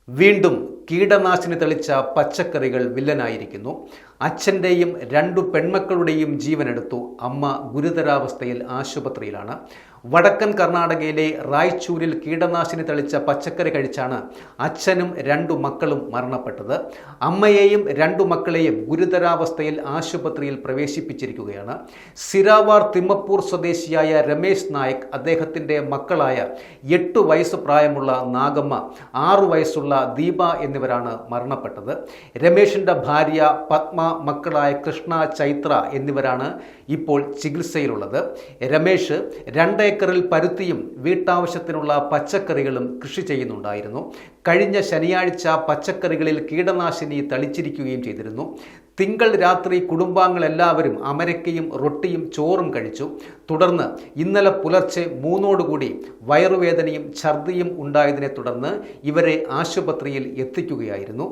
വീണ്ടും കീടനാശിനി തെളിച്ച പച്ചക്കറികൾ വില്ലനായിരിക്കുന്നു. അച്ഛൻ്റെയും 2 പെൺമക്കളുടെയും ജീവനെടുത്തു. അമ്മ ഗുരുതരാവസ്ഥയിൽ ആശുപത്രിയിലാണ്. വടക്കൻ കർണാടകയിലെ റായ്ചൂരിൽ കീടനാശിനി തെളിച്ച പച്ചക്കറി കഴിച്ചാണ് അച്ഛനും 2 മക്കളും മരണപ്പെട്ടത്. അമ്മയെയും 2 മക്കളെയും ഗുരുതരാവസ്ഥയിൽ ആശുപത്രിയിൽ പ്രവേശിപ്പിച്ചിരിക്കുകയാണ്. സിരാവാർ തിമ്മപ്പൂർ സ്വദേശിയായ രമേശ് നായക്, അദ്ദേഹത്തിൻ്റെ മക്കളായ 8 വയസ്സ് പ്രായമുള്ള നാഗമ്മ, 6 വയസ്സുള്ള ദീപ എന്നിവരാണ് മരണപ്പെട്ടത്. രമേശിൻ്റെ ഭാര്യ പത്മ, മക്കളായ കൃഷ്ണ, ചൈത്ര എന്നിവരാണ് ഇപ്പോൾ ചികിത്സയിലുള്ളത്. രമേശ് 2 ഏക്കറിൽ പരുത്തിയും വീട്ടാവശ്യത്തിനുള്ള പച്ചക്കറികളും കൃഷി ചെയ്യുന്നുണ്ടായിരുന്നു. കഴിഞ്ഞ ശനിയാഴ്ച പച്ചക്കറികളിൽ കീടനാശിനി തളിച്ചിരിക്കുകയും ചെയ്തിരുന്നു. തിങ്കൾ രാത്രി കുടുംബാംഗങ്ങളെല്ലാവരും അമരക്കയും റൊട്ടിയും ചോറും കഴിച്ചു. തുടർന്ന് ഇന്നലെ പുലർച്ചെ 3 വയറുവേദനയും ഛർദിയും ഉണ്ടായതിനെ തുടർന്ന് ഇവരെ ആശുപത്രിയിൽ എത്തിക്കുകയായിരുന്നു.